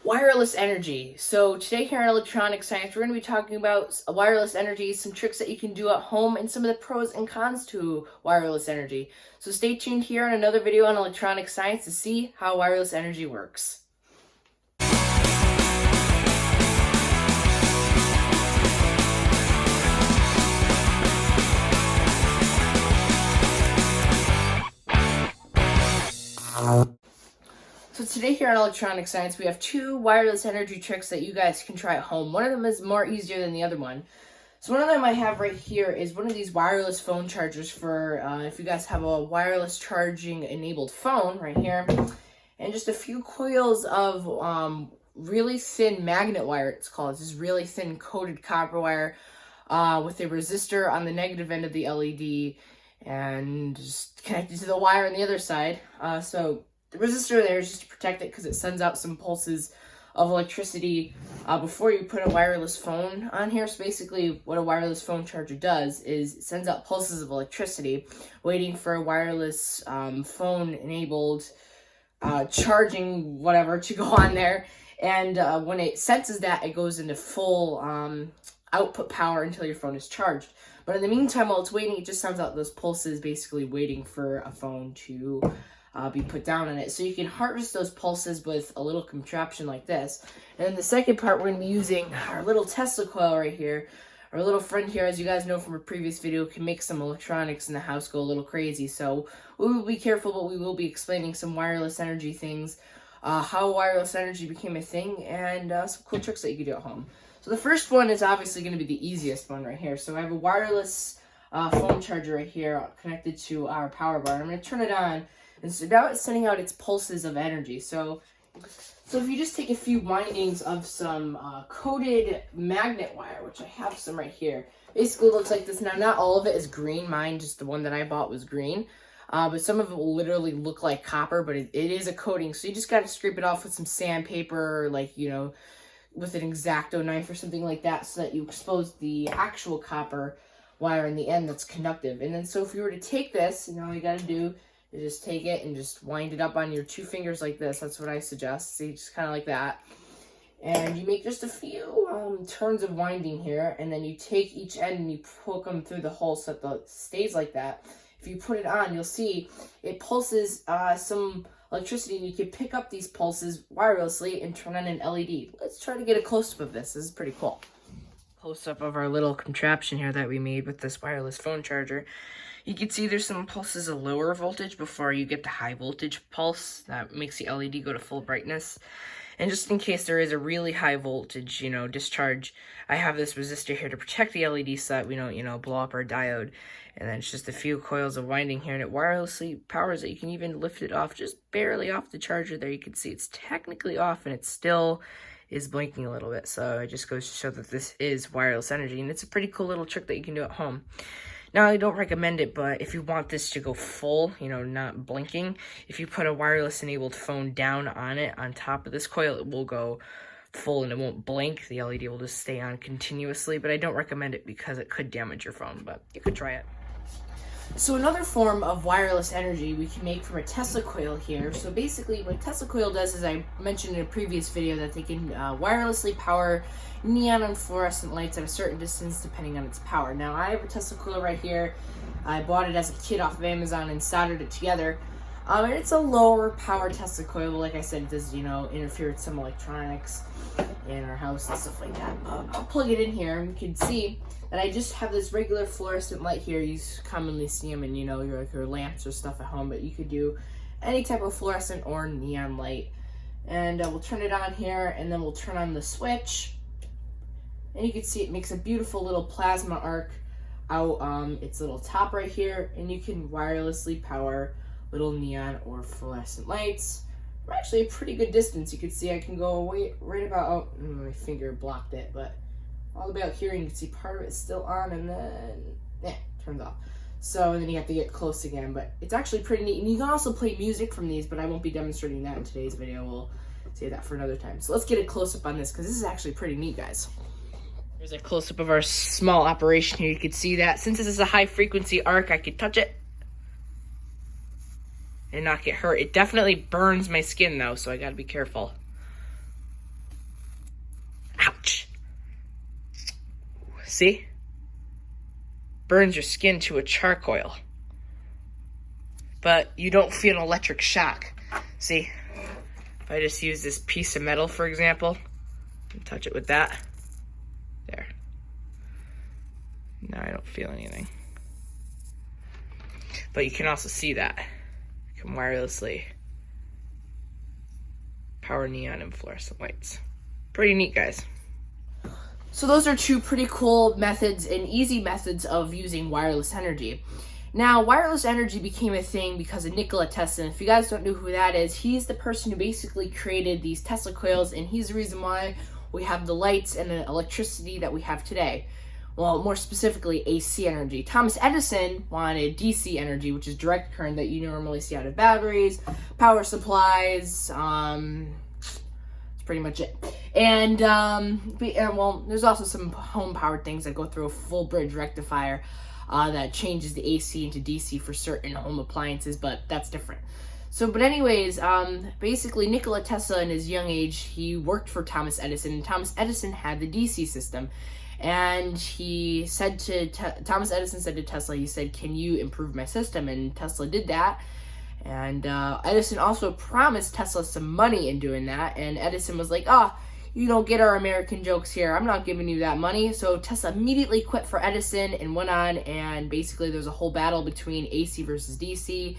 Wireless energy. So today here on Electronic Science, we're going to be talking about wireless energy, some tricks that you can do at home, and some of the pros and cons to wireless energy. So stay tuned here on another video on Electronic Science to see how wireless energy works. So today here on Electronic Science, we have two wireless energy tricks that you guys can try at home. One of them is more easier than the other one. So one of them I have right here is one of these wireless phone chargers for if you guys have a wireless charging enabled phone right here. And just a few coils of really thin magnet wire, it's called. It's this really thin coated copper wire with a resistor on the negative end of the LED and just connected to the wire on the other side. So the resistor there is just to protect it because it sends out some pulses of electricity before you put a wireless phone on here. So basically what a wireless phone charger does is it sends out pulses of electricity waiting for a wireless phone enabled charging whatever to go on there. And when it senses that, it goes into full output power until your phone is charged. But in the meantime, while it's waiting, it just sends out those pulses basically waiting for a phone to be put down on it. So you can harvest those pulses with a little contraption like this. And then the second part, we're going to be using our little Tesla coil right here. Our little friend here, as you guys know from a previous video, can make some electronics in the house go a little crazy. So we will be careful, but we will be explaining some wireless energy things, how wireless energy became a thing, and some cool tricks that you can do at home. So the first one is obviously going to be the easiest one right here. So I have a wireless phone charger right here connected to our power bar. I'm going to turn it on. And so now it's sending out its pulses of energy. So if you just take a few windings of some coated magnet wire, which I have some right here, basically looks like this. Now, not all of it is green. Mine, just the one that I bought was green. But some of it will literally look like copper, but it is a coating. So you just got to scrape it off with some sandpaper, or like, you know, with an X-Acto knife or something like that, so that you expose the actual copper wire in the end that's conductive. And then so if you were to take this, you know, all you got to do, you just take it and just wind it up on your two fingers like this. That's what I suggest. See, just kind of like that. And you make just a few turns of winding here, and then you take each end and you poke them through the hole so that it stays like that. If you put it on, you'll see it pulses some electricity, and you can pick up these pulses wirelessly and turn on an LED. Let's try to get a close-up of this. This is pretty cool. Close-up of our little contraption here that we made with this wireless phone charger. You can see there's some pulses of lower voltage before you get the high voltage pulse that makes the LED go to full brightness. And just in case there is a really high voltage, you know, discharge, I have this resistor here to protect the LED so that we don't, you know, blow up our diode. And then it's just a few coils of winding here, and it wirelessly powers it. You can even lift it off, just barely off the charger there. You can see it's technically off, and it still is blinking a little bit. So it just goes to show that this is wireless energy, and it's a pretty cool little trick that you can do at home. Now, I don't recommend it, but if you want this to go full, you know, not blinking, if you put a wireless enabled phone down on it, on top of this coil, it will go full and it won't blink. The LED will just stay on continuously, but I don't recommend it because it could damage your phone, but you could try it. So another form of wireless energy we can make from a Tesla coil here. So basically what a Tesla coil does is, I mentioned in a previous video, that they can wirelessly power neon and fluorescent lights at a certain distance depending on its power. Now I have a Tesla coil right here. I bought it as a kit off of Amazon and soldered it together. And it's a lower power Tesla coil. Like I said, it does, you know, interfere with some electronics in our house and stuff like that. I'll plug it in here, and you can see that I just have this regular fluorescent light here. You commonly see them in, you know, your lamps or stuff at home, but you could do any type of fluorescent or neon light. And we'll turn it on here, and then we'll turn on the switch. And you can see it makes a beautiful little plasma arc out its little top right here, and you can wirelessly power little neon or fluorescent lights. We're actually a pretty good distance. You can see I can go away right about, oh, my finger blocked it, but all the way out here, you can see part of it's still on, and then, turns off. So, and then you have to get close again, but it's actually pretty neat. And you can also play music from these, but I won't be demonstrating that in today's video. We'll save that for another time. So let's get a close-up on this, because this is actually pretty neat, guys. Here's a close-up of our small operation here. You can see that since this is a high-frequency arc, I could touch it and not get hurt. It definitely burns my skin, though, so I gotta be careful. See? Burns your skin to a charcoal. But you don't feel an electric shock. See? If I just use this piece of metal, for example, and touch it with that. There. Now I don't feel anything. But you can also see that. You can wirelessly power neon and fluorescent lights. Pretty neat, guys. So those are two pretty cool methods and easy methods of using wireless energy. Now, wireless energy became a thing because of Nikola Tesla. And if you guys don't know who that is, he's the person who basically created these Tesla coils, and he's the reason why we have the lights and the electricity that we have today. Well, more specifically, AC energy. Thomas Edison wanted DC energy, which is direct current that you normally see out of batteries, power supplies, that's pretty much it. And well, there's also some home-powered things that go through a full bridge rectifier that changes the AC into DC for certain home appliances, but that's different. So, but anyways, basically Nikola Tesla in his young age, he worked for Thomas Edison, and Thomas Edison had the DC system. And he said to, Thomas Edison said to Tesla, he said, "Can you improve my system?" And Tesla did that. And Edison also promised Tesla some money in doing that. And Edison was like, you don't get our American jokes here. I'm not giving you that money. So Tesla immediately quit for Edison and went on, and basically there's a whole battle between AC versus DC.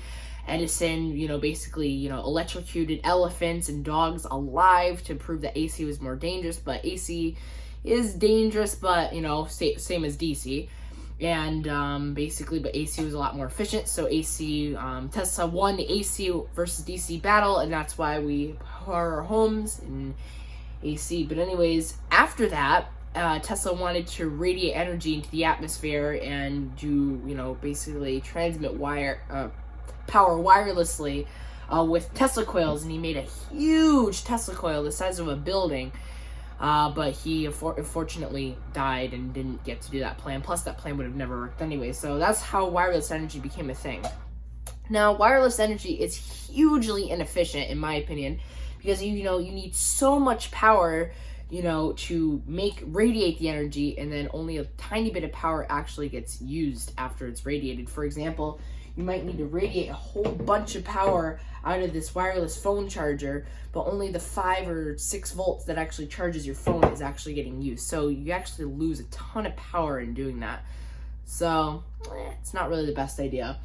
Edison, basically, electrocuted elephants and dogs alive to prove that AC was more dangerous, but AC is dangerous, but, same as DC. And basically, but AC was a lot more efficient, so Tesla won the AC versus DC battle, and that's why we power our homes in AC. But anyways, after that, Tesla wanted to radiate energy into the atmosphere and do, basically transmit power wirelessly with Tesla coils, and he made a huge Tesla coil the size of a building. But he unfortunately died and didn't get to do that plan. Plus, that plan would have never worked anyway. So that's how wireless energy became a thing. Now, wireless energy is hugely inefficient, in my opinion, because you need so much power, to radiate the energy, and then only a tiny bit of power actually gets used after it's radiated. For example, you might need to radiate a whole bunch of power out of this wireless phone charger, but only the 5 or 6 volts that actually charges your phone is actually getting used. So you actually lose a ton of power in doing that. So it's not really the best idea.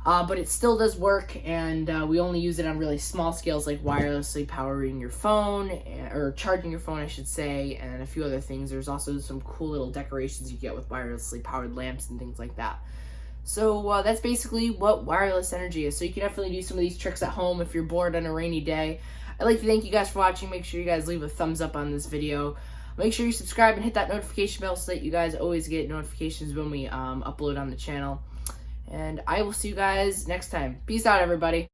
But it still does work, and we only use it on really small scales, like wirelessly powering your phone, or charging your phone, I should say, and a few other things. There's also some cool little decorations you get with wirelessly powered lamps and things like that. So that's basically what wireless energy is. So you can definitely do some of these tricks at home if you're bored on a rainy day. I'd like to thank you guys for watching. Make sure you guys leave a thumbs up on this video. Make sure you subscribe and hit that notification bell so that you guys always get notifications when we upload on the channel. And I will see you guys next time. Peace out, everybody.